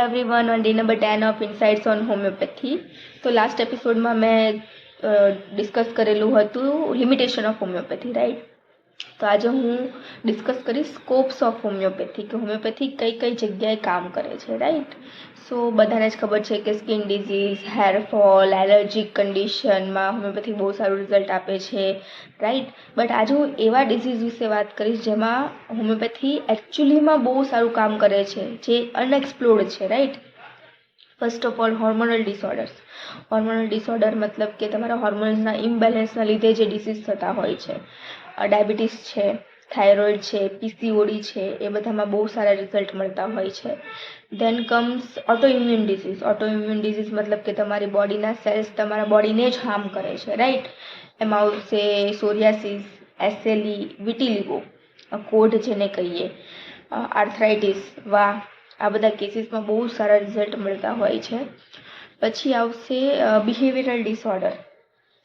everyone on day number 10 of Insights on Homeopathy. તો last એપિસોડમાં મેં ડિસ્કસ કરેલું હતું લિમિટેશન ઓફ હોમિયોપેથી, રાઈટ? તો આજે હું ડિસ્કસ કરીશ સ્કોપ્સ ઓફ હોમિયોપેથી, કે હોમિયોપેથી કઈ કઈ જગ્યાએ કામ કરે છે, રાઈટ? સો બધાને જ ખબર છે કે સ્કિન ડિઝીઝ, હેરફોલ, એલર્જીક કન્ડિશનમાં હોમિયોપેથી બહુ સારું રિઝલ્ટ આપે છે, રાઈટ? બટ આજે હું એવા ડિઝીઝ વિશે વાત કરીશ જેમાં હોમિયોપેથી એકચ્યુઅલીમાં બહુ સારું કામ કરે છે, જે અનએક્સપ્લોર્ડ છે, right? First of all, hormonal disorders. Hormonal disorder મતલબ કે તમારા હોર્મોન્સના ઇમ્બેલેન્સના લીધે જે ડિસીઝ થતા હોય છે, ડાયાબિટીસ છે, થાઇરોઇડ છે, પીસીઓડી છે, એ બધામાં બહુ સારા રિઝલ્ટ મળતા હોય છે. Then comes autoimmune disease. Autoimmune disease મતલબ કે તમારી બોડીના સેલ્સ તમારા બોડીને જ હાર્મ કરે છે, રાઈટ? એમાં આવશે સોરિયાસિસ, એસએલઈ, વિટિલિગો, કોઢ જેને કહીએ, આર્થરાઇટિસ. વાહ, આ બધા કેસીસમાં બહુ સારા રિઝલ્ટ મળતા હોય છે. પછી આવશે બિહેવિયરલ ડિસઓર્ડર,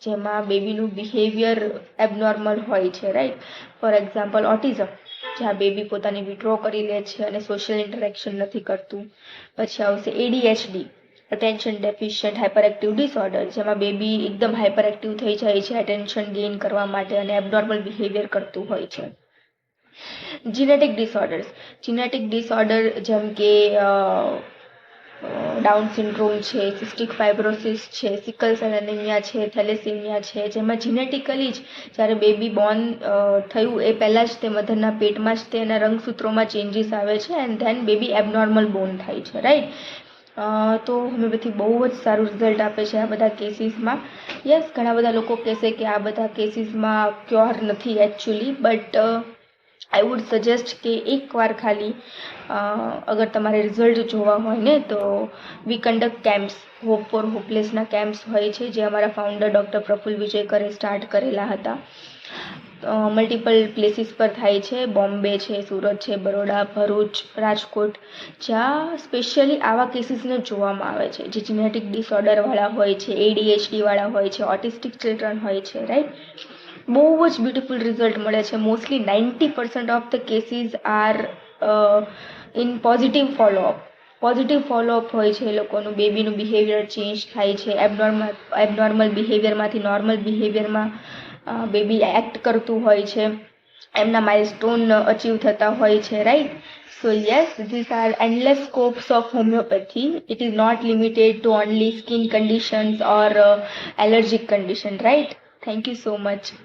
જેમાં બેબીનું બિહેવિયર એબનોર્મલ હોય છે, રાઈટ? ફોર એક્ઝામ્પલ ઓટિઝમ, જ્યાં બેબી પોતાની વિડ્રો કરી લે છે અને સોશિયલ ઇન્ટરેક્શન નથી કરતું. પછી આવશે ADHD, attention deficient hyper active disorder, જેમાં બેબી એકદમ હાઇપર એક્ટિવ થઈ જાય છે અટેન્શન ગેઇન કરવા માટે અને એબનોર્મલ બિહેવિયર કરતું હોય છે. Genetic disorders. જીનેટિક ડિસઓર્ડર જેમ કે ડાઉન સિન્ડ્રોમ છે, સિસ્ટિક ફાઇબ્રોસિસ છે, સિકલ સેલ એનિમિયા છે, થેલેસીમિયા છે, જેમાં જીનેટિકલી જ જ્યારે બેબી બોર્ન થયું એ પહેલાં જ તે મધરના પેટમાં જ તેના રંગસૂત્રોમાં ચેન્જીસ આવે છે and then baby abnormal Born થાય છે, રાઈટ? તો હોમિયોપેથી બહુ જ સારું રિઝલ્ટ આપે છે આ બધા કેસીસમાં. યસ, ઘણા બધા લોકો કહેશે કે આ બધા કેસીસમાં ક્યોર નથી actually, but I would suggest કે એકવાર ખાલી અગર તમારે રિઝલ્ટ જોવા હોય ને, તો we conduct camps. Hope for હોપલેસના કેમ્પ્સ હોય છે, જે અમારા ફાઉન્ડર ડૉક્ટર પ્રફુલ વિજયકરે સ્ટાર્ટ કરેલા હતા. મલ્ટિપલ પ્લેસીસ પર થાય છે, બોમ્બે છે, સુરત છે, બરોડા, ભરૂચ, રાજકોટ, જ્યાં સ્પેશિયલી આવા કેસીસને જોવામાં આવે છે, જે જીનેટિક ડિસઓર્ડરવાળા હોય છે, એડીએચડીવાળા હોય છે, ઓટિસ્ટિક ચિલ્ડ્રન હોય છે, રાઈટ? બહુ જ બ્યુટિફુલ રિઝલ્ટ મળે છે. Mostly 90% of the cases are in positive followup. Positive followup હોય છે, એ લોકોનું બેબીનું બિહેવિયર ચેન્જ થાય છે, એબનોર્મલ બિહેવિયરમાંથી નોર્મલ બિહેવિયરમાં બેબી એક્ટ કરતું હોય છે, એમના માઇલસ્ટોન અચીવ થતા હોય છે, right? So yes, these are endless scopes of homeopathy. It is not limited to only skin conditions or allergic condition, right? Thank you so much.